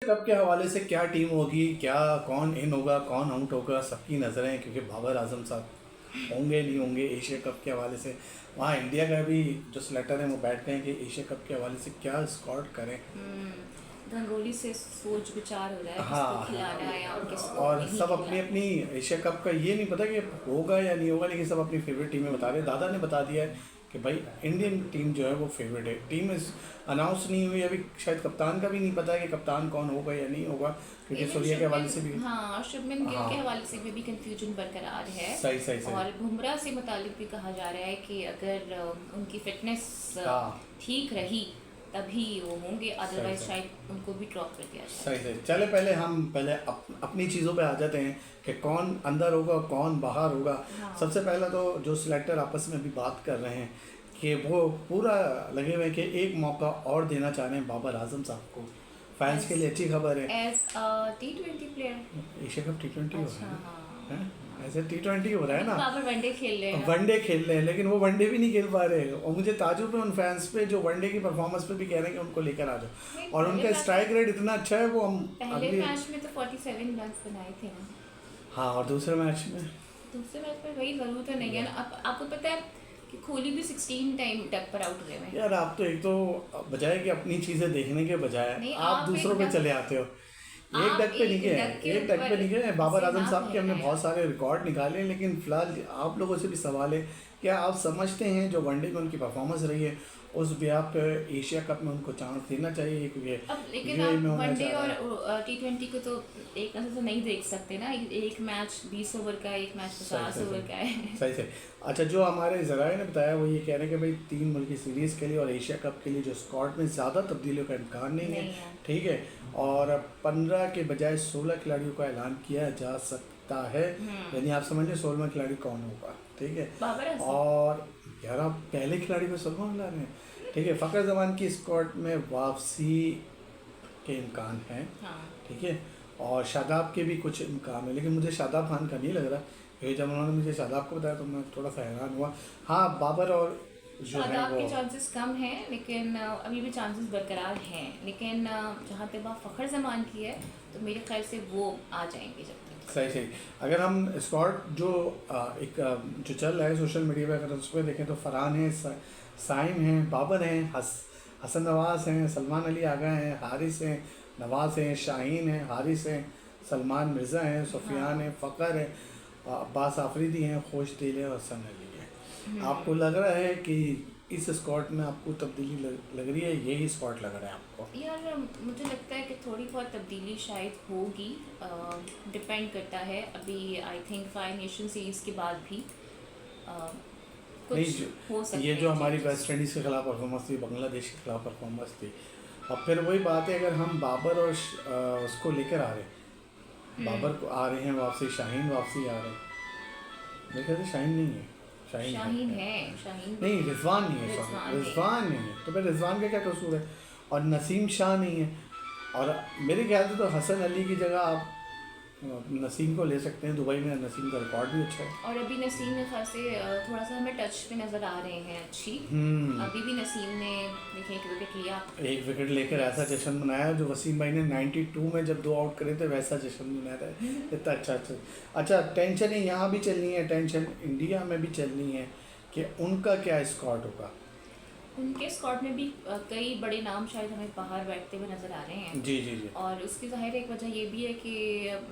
Cup के हवाले से क्या टीम होगी, क्या कौन इन होगा कौन आउट होगा, सबकी नज़रें हैं क्योंकि बाबर आजम साहब होंगे नहीं होंगे एशिया कप के हवाले से। वहाँ इंडिया का भी जो सिलेक्टर हैं वो बैठते हैं कि एशिया कप के हवाले से क्या स्कॉट करें। रंगोली से सोच विचार हो रहा है हाँ किसको खिलाना है और किसको और नहीं सब अपनी खिलाना। अपनी एशिया कप का ये नहीं पता कि होगा या नहीं होगा, लेकिन सब अपनी फेवरेट टीमें बता रहे हैं। दादा ने बता दिया है कि भाई इंडियन टीम जो है वो फेवरेट है। टीम इस अनाउंस नहीं हुई अभी, शायद कप्तान का भी नहीं पता है कि कप्तान कौन होगा या नहीं होगा, क्योंकि Even सूर्या के हवाले से भी। हाँ, और शुभमन गिल हाँ के हवाले से भी कंफ्यूजन बरकरार है। सही सही सही। और बुमराह से मुतालिक भी कहा जा रहा है कि अगर उनकी फिटनेस हाँ ठीक रही तभी वो होंगे, अदरवाइज सही। शायद उनको भी ड्रॉप कर दिया जाए। सही सही। चले पहले हम अपनी चीज़ों पे आ जाते हैं कि कौन अंदर होगा कौन बाहर होगा। हाँ। सबसे पहला तो जो सिलेक्टर आपस में भी बात कर रहे हैं कि वो पूरा लगे हुए हैं कि एक मौका और देना चाह रहे हैं बाबर आजम साहब को। फैंस के लिए अच्छी खबर है। As T20 player. Asia cup T20 हो अच्छा, रहा हाँ। है, ऐसे T20 हो रहा है ना, बाबर वनडे खेल रहे हैं। वनडे खेल रहे हैं लेकिन वो वनडे भी नहीं खेल पा रहे हैं। और मुझे ताजुब है उन फैंस पे जो वनडे की परफॉर्मेंस पे भी कह रहे हैं कि उनको लेकर आ जाओ। नहीं, और पहले उनका मैच- स्ट्राइक रेट इतना अच्छा है वो हम पहले अगली। मैच में तो 47 रन बनाए थे ना। हाँ और दूसरे मैच में दूसरे मैच में वही जरूर तो नहीं है ना। आपको पता है कि कोहली भी 16 टाइम डक पर आउट हुए हैं। यार आप तो एक तो बजाय कि अपनी चीज़ें देखने के बजाय नहीं, आप आप दूसरों एक पे डक- चले आते हो। एक आप डक पे नहीं एक गए, डक के एक डक पे ऊपर नहीं गए। बाबर से आजम ना साहब के हमने खेलना बहुत सारे रिकॉर्ड निकाले, लेकिन फिलहाल आप लोगों से भी सवाल है, क्या आप समझते हैं जो वनडे में उनकी परफॉर्मेंस रही है उस ब्याह पे एशिया कप में उनको चांस देना चाहिए, क्योंकि अब लेकिन UAE आप में होना वनडे चाह रहा है। और T20 को तो एक नजर से नहीं देख सकते ना। एक मैच 20 ओवर का है, एक मैच 50 ओवर का है। सही सही। अच्छा, जो हमारे ज़राए ने बताया वो ये कह रहे हैं कि भाई 3 मुल्की सीरीज़ के लिए और एशिया कप के लिए जो स्क्वाड में ज़्यादा तब्दीलियों का इम्कान नहीं है। नहीं है। ठीक है, और 15 के बजाय 16 खिलाड़ियों का ऐलान किया जा सकता है। यानी आप समझिए 16वां खिलाड़ी कौन होगा। ठीक है, बाबर आजम। और यार आप पहले खिलाड़ी को 16वां मिला रहे हैं। ठीक है, फ़खर जमान की स्क्वाड में वापसी के इम्कान हैं। हाँ। ठीक है, और शादाब के भी कुछ इम्कान है, लेकिन मुझे शादाब खान का नहीं लग रहा। क्योंकि जब उन्होंने मुझे शादाब को बताया तो मैं थोड़ा सा हैरान हुआ। हाँ, बाबर और जो है शादाब वो के चांसेस कम हैं, लेकिन अभी भी चांसेस बरकरार हैं। लेकिन जहाँ तक बात फ़खर जमान की है तो मेरे ख्याल से वो आ जाएंगे जब तक। सही सही। अगर हम स्क्वाड जो जो चल रहा है सोशल मीडिया पे, अगर उस पर देखें तो फरहान है, साइम हैं, बाबर हैं, हसन नवाज़ हैं, सलमान अली आगा हैं, हारिस हैं, नवाज़ हैं, शाहीन हैं, हारिस हैं, सलमान मिर्ज़ा हैं, सुफियान हैं, फ़खर हैं, अब्बास आफरीदी हैं, खुश दिल है, हसन अली है। आपको लग रहा है कि इस स्क्वाड में आपको तब्दीली लग रही है, यही स्क्वाड लग रहा है आपको? यार मुझे लगता है कि थोड़ी बहुत तब्दीली शायद होगी। डिपेंड करता है। अभी आई थिंक 5 नेशन सीरीज़ के बाद भी कुछ नहीं, हो सकते ये हैं जो हमारी changes। वेस्ट इंडीज़ के खिलाफ परफॉर्मेंस थी, बांग्लादेश के खिलाफ परफॉर्मेंस थी, और फिर वही बात है, अगर हम बाबर और उसको लेकर आ रहे हैं, बाबर को आ रहे हैं वापसी, शाहीन वापसी आ रहे हैं। मेरे ख्याल से शाहीन नहीं है, शाहीन है। शाहीन नहीं, रिजवान नहीं है, रिजवान सॉरी है। रिजवान नहीं है। तो फिर रिजवान का क्या कसूर है? और नसीम शाह नहीं है, और मेरे ख्याल से तो हसन अली की जगह आप नसीम को ले सकते हैं। दुबई में नसीम का रिकॉर्ड भी अच्छा है। और अभी नसीम ने खासे थोड़ा सा हमें टच में नज़र आ रहे हैं अच्छी। अभी भी नसीम ने देखिए 1 विकेट लिया। एक विकेट लेकर ऐसा जश्न मनाया जो वसीम भाई ने 92 में जब 2 आउट करे थे वैसा जश्न मनाया था। इतना अच्छा टेंशन है, यहाँ भी चलनी है टेंशन, इंडिया में भी चलनी है कि उनका क्या स्क्वाड होगा। उनके स्क्वाड में भी कई बड़े नाम शायद हमें बाहर बैठते हुए नज़र आ रहे हैं। जी जी जी। और उसकी ज़ाहिर एक वजह ये भी है कि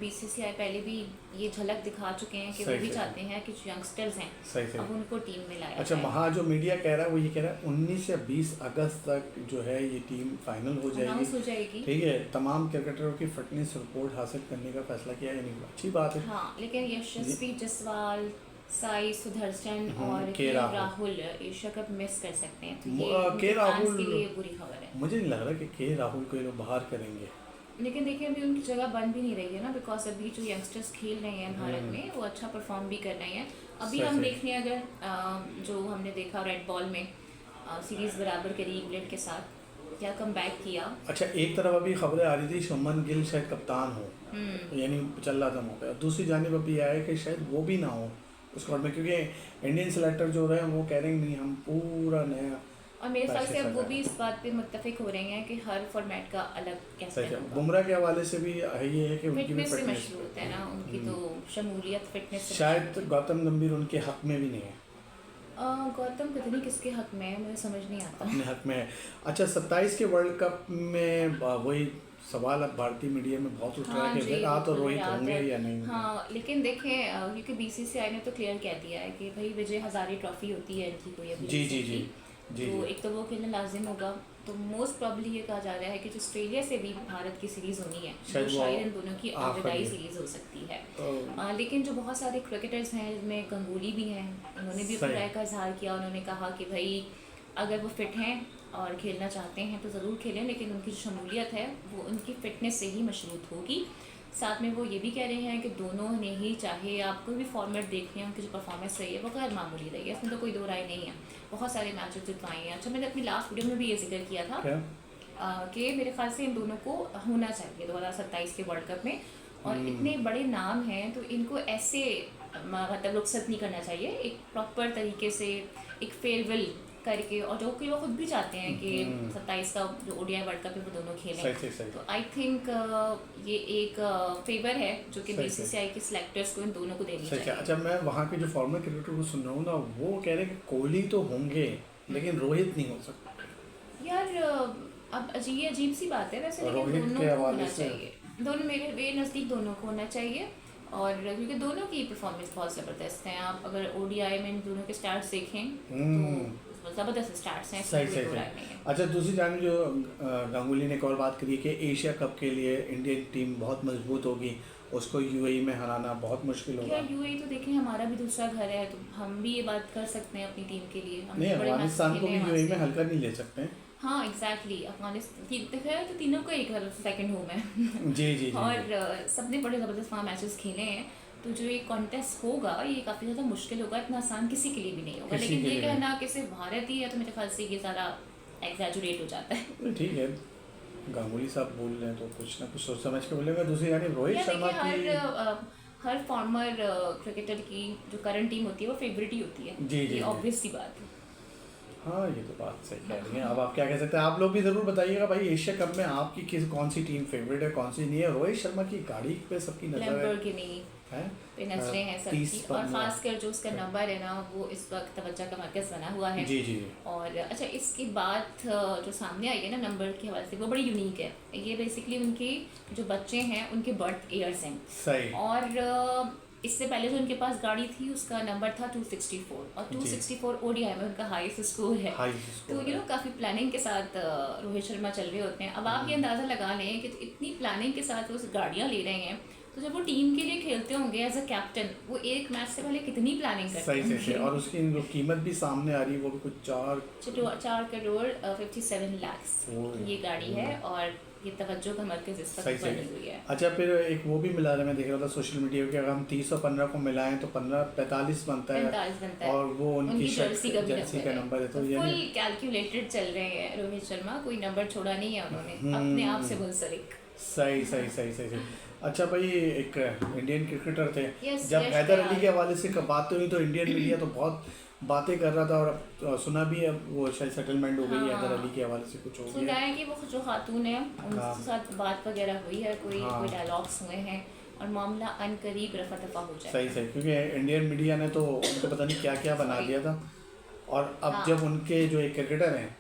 BCCI पहले भी ये झलक दिखा चुके हैं कि वो सही भी सही। चाहते हैं कि जो यंगस्टर्स हैं सही सही। अब उनको टीम में लाया अच्छा, जाए। वहाँ जो मीडिया कह रहा है वो ये कह रहा है 19 या 20 अगस्त तक जो है ये टीम फाइनल हो अनाउंस हो जाएगी। जाएगी। ठीक है, तमाम क्रिकेटरों की फिटनेस रिपोर्ट हासिल करने का फैसला किया है। नहीं, अच्छी बात है। हाँ, लेकिन यशस्वी जायसवाल, साई सुदर्शन और के राहुल एशिया कप मिस कर सकते हैं। तो ये के उनके fans राहुल के लिए बुरी खबर है। मुझे नहीं लग रहा कि के राहुल को ये लोग बाहर करेंगे। लेकिन देखिए अभी उनकी जगह बन भी नहीं रही है ना, बिकॉज अभी जो यंगस्टर्स खेल रहे हैं भारत में वो अच्छा परफॉर्म भी कर रहे हैं। अभी सही हम सही। देख रहे हैं अगर जो हमने देखा रेड बॉल में सीरीज बराबर करी इंग्लैंड के साथ, क्या कम बैक किया। अच्छा, एक तरफ अभी खबरें आ रही थी शुभमन गिल शायद कप्तान हो, यानी चल रहा था मौका। दूसरी जानिब अभी आया है कि शायद वो भी ना हो स्क्वाड में, क्योंकि इंडियन सेलेक्टर जो रहे हैं वो कह रहे हैं नहीं, हम पूरा नया और मेरे ख्याल से अब वो पैसे भी इस बात पे मुत्तफिक हो रहे हैं कि हर फॉर्मेट का अलग सही कैप्टन है। होगा। बुमराह के हवाले से भी ये है कि उनकी भी फिटनेस से फिटनेस, मशरूत है ना, उनकी तो शमूलियत फिटनेस से शायद मशरूत गौतम गंभीर उनके हक में भी नहीं है, गौतम पता नहीं किसके हक में है, मुझे समझ नहीं आता। अपने हक में है। अच्छा 27 के वर्ल्ड कप में वही सवाल अब भारतीय मीडिया में बहुत उठ रहा हाँ है जी, कि विराट और बिल्कुल रोहित याद होंगे है। या नहीं होंगे। हाँ लेकिन देखें क्योंकि बीसीसीआई ने तो क्लियर कह दिया है कि भाई विजय हजारे ट्रॉफी होती है इनकी कोई अभी जी जी recently, जी जी तो जी एक तो वो खेलना लाजिम होगा। तो मोस्ट प्रॉब्ली ये कहा जा रहा है कि जो ऑस्ट्रेलिया से भी भारत की सीरीज़ होनी है शायद वो वो शायद इन दोनों की आखिरी अलविदाई सीरीज़ हो सकती है। तो लेकिन जो बहुत सारे क्रिकेटर्स हैं जिनमें गंगूली भी हैं, उन्होंने भी अपनी सही। राय का इजहार किया। उन्होंने कहा कि भाई अगर वो फिट हैं और खेलना चाहते हैं तो ज़रूर खेलें, लेकिन उनकी जो शमूलियत है वो उनकी फ़िटनेस से ही मशरूत होगी। साथ में वो ये भी कह रहे हैं कि दोनों ने ही, चाहे आप कोई भी फॉर्मेट देख लें, उनकी जो परफॉर्मेंस रही है वो गैर मामूली रही है, इसमें तो कोई दो राय नहीं है। बहुत सारे मैचेस जितवाए हैं। अच्छा मैंने अपनी लास्ट वीडियो में भी ये जिक्र किया था क्या कि मेरे ख्याल से इन दोनों को होना चाहिए 2027 के वर्ल्ड कप में, और इतने बड़े नाम हैं तो इनको ऐसे मतलब रुखसत नहीं करना चाहिए। एक प्रॉपर तरीके से एक फेयरवेल करके, और जो कि वो खुद भी चाहते हैं कि 27 का जो ओडीआई वर्ल्ड कप है वो दोनों सही खेलें। सही सही तो आई थिंक ये एक फेवर है जो कि सही, बीसीसीआई के सिलेक्टर्स को इन दोनों को देनी सही क्या। चाहिए। अच्छा मैं वहाँ के जो फॉर्मर क्रिकेटर को सुन रहा हूँ ना, वो कह रहे हैं कि कोहली तो होंगे लेकिन रोहित नहीं हो सकते यार अब ये अजीब सी बात है वैसे, लेकिन रोहित दोनों के को हवाले होना से। चाहिए। दोनों मेरे नज़दीक दोनों को होना चाहिए, और क्योंकि दोनों की परफॉर्मेंस बहुत ज़बरदस्त है। आप अगर ओडीआई में इन दोनों के स्टार्ट्स देखें तो ज़बरदस्त स्टार्ट्स हैं, सही इसमें सही कोई दो राय सही। नहीं है। अच्छा दूसरी जानब जो गांगुली ने एक और बात करी कि एशिया कप के लिए इंडियन टीम बहुत मजबूत होगी, उसको यूएई में हराना बहुत मुश्किल होगा। क्या यूएई तो देखें हमारा भी दूसरा घर है, तो हम भी ये बात कर सकते हैं अपनी टीम के लिए। नहीं अफगानिस्तान को भी यूएई में हल्का नहीं ले सकते हैं। हाँ एग्जैक्टली, अफगानिस्तान देखा तो तीनों का एक सेकंड होम है जी जी जी और सबने बड़े ज़बरदस्त वहाँ मैचेस खेले हैं। तो जो ये कॉन्टेस्ट होगा ये काफ़ी ज़्यादा मुश्किल होगा, इतना आसान किसी के लिए भी नहीं होगा। किसी लेकिन के ये लिए कहना कि सिर्फ भारत ही है तो मेरे ख्याल से ये ज़्यादा एग्जैजुरेट हो जाता है। नहीं, ठीक है गांगुली साहब बोल रहे हैं तो कुछ ना कुछ सोच समझ के बोलेंगे। दूसरी यानी रोहित या शर्मा देखिए की हर फॉर्मर क्रिकेटर की जो करंट टीम होती है वो फेवरेट ही होती है। जी, जी, ये जी। ऑब्वियस सी बात है। हाँ ये तो बात सही कह रही हैं। अब आप क्या कह सकते हैं, आप लोग भी ज़रूर बताइएगा भाई एशिया कप में आपकी कौन सी टीम फेवरेट है कौन सी नहीं है। रोहित शर्मा की गाड़ी पे सबकी नजर है, लैम्बोर्गिनी पे नजरें हैं 30 सबकी, और खासकर जो उसका नंबर है ना वो इस वक्त तवज्जो का मरकज़ बना हुआ है। जी जी और अच्छा इसकी बात जो सामने आई है ना नंबर के हवाले से, वो बड़ी यूनिक है। ये बेसिकली उनके जो बच्चे हैं उनके बर्थ ईयर्स हैं, सही। और इससे पहले जो उनके पास गाड़ी थी उसका नंबर था 264, और 264 ओडीआई में उनका हाईएस्ट स्कोर है। हाई तो काफ़ी प्लानिंग के साथ रोहित शर्मा चल रहे होते हैं। अब आप ये अंदाज़ा लगा लें कि इतनी प्लानिंग के साथ वो गाड़ियाँ ले रहे हैं, तो जब वो टीम के लिए खेलते होंगे एज अ कैप्टन, वो एक मैच से पहले कितनी प्लानिंग करते सही सही सही। होंगे। और उसकी जो कीमत भी सामने आ रही है वो भी कुछ 4 करोड़ 57 लाख ओह, ये गाड़ी है, और ये तवज्जो का मरकज़ इस सही वक्त सही। बनी हुई है। अच्छा फिर एक वो भी मिला रहा, मैं देख रहा था सोशल मीडिया पे, अगर हम 30 और 15 को मिलाएं तो 45 बनता है, 45 बनता है, और वो उनकी जर्सी का भी जर्सी का नंबर है। तो फुल यानी कैलकुलेटेड चल रहे हैं रोहित शर्मा, कोई नंबर छोड़ा नहीं है उन्होंने अपने आप से मुंसलिक। सही सही सही सही सही। अच्छा भाई एक इंडियन क्रिकेटर थे, Yes, जब yes, Haider they Ali are. के हवाले से बात हुई तो इंडियन मीडिया तो बहुत बातें कर रहा था, और सुना भी है वो शायद सेटलमेंट हो गई है हैदर अली के हवाले से, कुछ हो सुना गया। है कि वो जो खातून है उनके साथ बात वगैरह हुई है, कोई डायलॉग्स हुए हैं, और मामला अनकरीब रफा दफा हो जाए। सही सही, क्योंकि इंडियन मीडिया ने तो उनको पता नहीं क्या क्या बना दिया था, और अब जब उनके जो एक क्रिकेटर हैं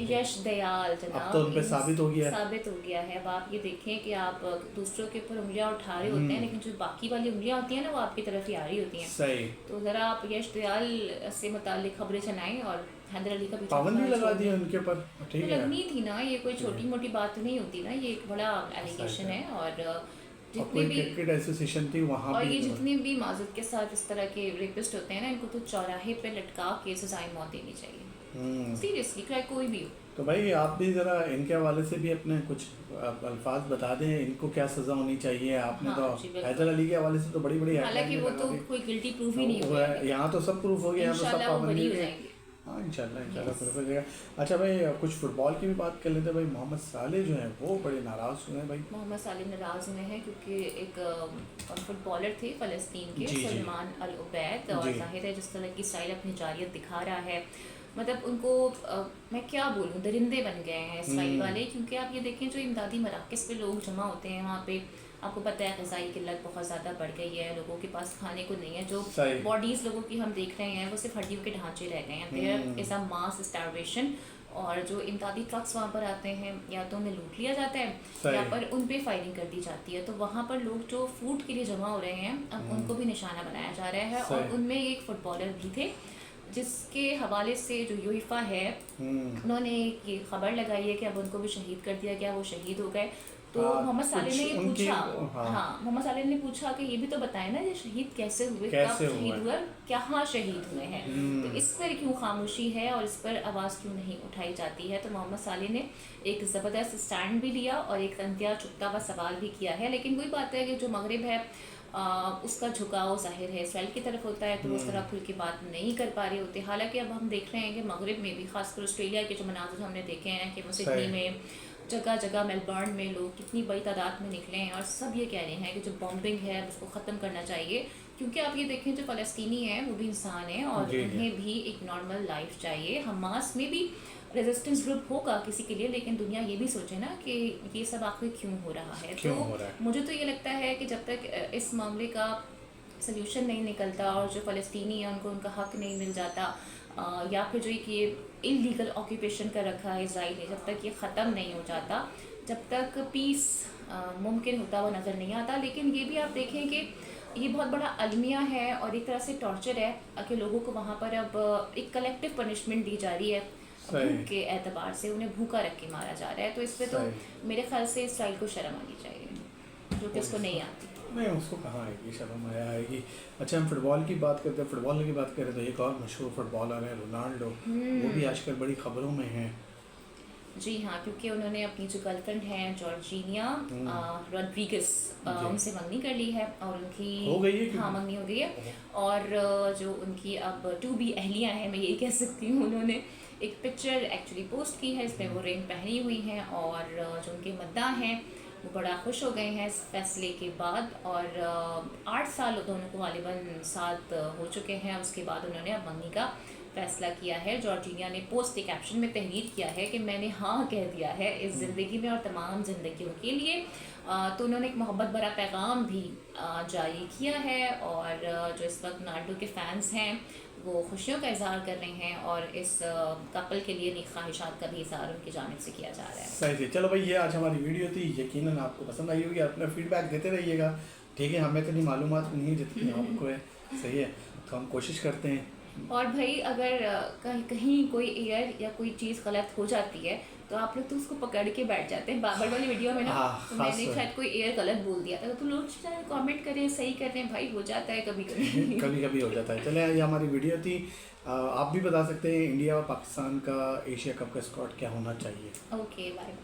यश दयाल जनाब, अब तो उन पे साबित हो गया है। अब आप ये देखें कि आप दूसरों के ऊपर उंगलियां उठा रहे होते हैं, लेकिन जो बाकी वाली उंगलियां होती हैं ना वो आपकी तरफ ही आ रही होती हैं। सही। तो ज़रा आप यश दयाल से मुतालिक खबरें चलाएं, और हैदर अली का भी पाबंदी लगा दी है उनके ऊपर, ठीक तो है। लगनी थी ना, ये कोई छोटी मोटी बात नहीं होती ना, ये एक बड़ा एलिगेशन है। और जितने भी क्रिकेट एसोसिएशन थी वहाँ और भी, ये जितने भी माजूद के साथ इस तरह के रेपिस्ट होते हैं ना, इनको तो चौराहे पे लटका के सजाए मौत देनी चाहिए, सीरियसली, चाहे कोई भी हो। तो भाई आप भी ज़रा इनके हवाले से भी अपने कुछ अल्फाज बता दें, इनको क्या सज़ा होनी चाहिए। आपने हाँ, तो जी, बिल्कुल। हैदर अली के हवाले से तो बड़ी बड़ी हालांकि वो तो कोई गिल्टी प्रूफ ही नहीं हुआ है, यहाँ तो सब प्रूफ हो गया, यहाँ तो सब इंशाल्लाह वो पाबंदी बरी हो है। जाएंगे। हाँ इंशाल्लाह प्रूफ हो जाएगा। अच्छा भाई कुछ फुटबॉल की भी बात कर लेते हैं। भाई मोहम्मद साले जो हैं वो बड़े नाराज़ हुए हैं भाई। मोहम्मद साले नाराज़ हुए हैं क्योंकि एक फुटबॉलर थे फ़लस्तीन के जी, जी। सलमान अल उबैद, और जी। जाहिर है जिस तरह की स्टाइल अपनी जारियत दिखा रहा है मतलब उनको मैं क्या बोलूँ, दरिंदे बन गए हैं इसराइल वाले। क्योंकि आप ये देखें जो इमदादी मराकज़ पे लोग जमा होते हैं वहाँ पे, आपको पता है ग़िज़ाई किल्लत बहुत ज़्यादा बढ़ गई है, लोगों के पास खाने को नहीं है। जो सही। बॉडीज़ लोगों की हम देख रहे हैं वो सिर्फ हड्डियों के ढांचे रह गए हैं। There is a mass starvation. और जो इमदादी ट्रक्स वहाँ पर आते हैं या तो उन्हें लूट लिया जाता है सही। या पर उन पे फायरिंग कर दी जाती है। तो वहाँ पर लोग जो फूड के लिए जमा हो रहे हैं अब उनको भी निशाना बनाया जा रहा है। और सही। उनमें एक फ़ुटबॉलर भी थे जिसके हवाले से जो यूएफा है उन्होंने ये खबर लगाई है कि अब उनको भी शहीद कर दिया गया, वो शहीद हो गए। तो मोहम्मद साले ने पूछा, हाँ मोहम्मद साले ने पूछा कि ये भी तो बताएं ना ये शहीद कैसे हुए, कब शहीद हुए, कहाँ शहीद हुए हैं। तो इस पर क्यों खामोशी है और इस पर आवाज़ क्यों नहीं उठाई जाती है। तो मोहम्मद साले ने एक ज़बरदस्त स्टैंड भी लिया और एक तंतिया चुपता हुआ सवाल भी किया है। लेकिन वही बात है कि जो मगरिब है उसका झुकाव जाहिर है इसराइल की तरफ होता है, तो उस तरह खुल के बात नहीं कर पा रहे होते। हालांकि अब हम देख रहे हैं कि मगरिब में भी, खासकर ऑस्ट्रेलिया के जो मनाज़िर हमने देखे हैं कि सिडनी में, जगह जगह मेलबर्न में लोग कितनी बड़ी तादाद में निकले हैं और सब ये कह रहे हैं कि जो बॉम्बिंग है उसको ख़त्म करना चाहिए। क्योंकि आप ये देखें जो फ़लस्तीनी हैं वो भी इंसान हैं और उन्हें भी एक नॉर्मल लाइफ चाहिए। हमास में भी रेजिस्टेंस ग्रुप होगा किसी के लिए, लेकिन दुनिया ये भी सोचे ना कि ये सब आखिर क्यों हो रहा है। तो मुझे तो ये लगता है कि जब तक इस मामले का सल्यूशन नहीं निकलता और जो फ़लस्तीनी है उनको उनका हक़ नहीं मिल जाता, या फिर जो एक ये इलीगल ऑक्यूपेशन कर रखा है इसराइल ने, जब तक ये ख़त्म नहीं हो जाता, जब तक पीस मुमकिन होता हुआ नज़र नहीं आता। लेकिन ये भी आप देखें कि ये बहुत बड़ा अलमिया है और एक तरह से टॉर्चर है कि लोगों को वहाँ पर अब एक कलेक्टिव पनिशमेंट दी जा रही है भूख के एतबार से, उन्हें भूखा रख के मारा जा रहा है। तो इस पर तो मेरे ख्याल से इसराइल को शर्म आनी चाहिए, जो कि उसको नहीं आती। नहीं, उसको कहाँ आएगी शर्म, आएगी। अच्छा, हम फुटबॉल की बात करते हैं, फुटबॉल की बात करें तो एक और मशहूर फुटबॉलर है रोनाल्डो, वो भी आजकल बड़ी खबरों में हैं। जी हाँ, क्योंकि उन्होंने अपनी जो गर्लफ्रेंड है जॉर्जिनिया रॉड्रिगेज उनसे मंगनी कर ली है और उनकी हो गई है, हाँ मंगनी हो गई है। और जो उनकी अब टू बी अहलियाँ हैं, मैं यही कह सकती हूँ, उन्होंने एक पिक्चर एक्चुअली पोस्ट की है, इसमें वो रिंग पहनी हुई हैं और जो उनके मद्दा हैं वो बड़ा खुश हो गए हैं इस फैसले के बाद। और 8 साल दोनों को गालिबन साथ हो चुके हैं, उसके बाद उन्होंने अब मंगनी का फैसला किया है। जॉर्जिनिया ने पोस्ट के कैप्शन में तहरीर किया है कि मैंने हाँ कह दिया है इस ज़िंदगी में और तमाम ज़िंदगियों के लिए। तो उन्होंने एक मोहब्बत भरा पैगाम भी जारी किया है और जो इस वक्त रोनाल्डो के फ़ैन्स हैं वो खुशियों का इजहार कर रहे हैं और इस कपल के लिए नेक ख्वाहिशात का भी इजहार उनकी जानिब से किया जा रहा है। सही से। चलो भाई, ये आज हमारी वीडियो थी, यकीनन आपको पसंद आई होगी, अपना फीडबैक देते रहिएगा, ठीक है। हमें इतनी मालूमात नहीं है जितनी आपको है, सही है, तो हम कोशिश करते हैं। और भाई अगर कहीं कोई एयर या कोई चीज़ गलत हो जाती है तो आप लोग तो उसको पकड़ के बैठ जाते हैं। बाबर वाली वीडियो में ना तो मैंने शायद कोई एयर गलत बोल दिया था तो लोग शायद कमेंट करें, सही करें, भाई हो जाता है कभी कभी कभी कभी हो जाता है। चले, ये हमारी वीडियो थी। आप भी बता सकते हैं इंडिया और पाकिस्तान का एशिया कप का स्क्वाड क्या होना चाहिए। Okay, bye.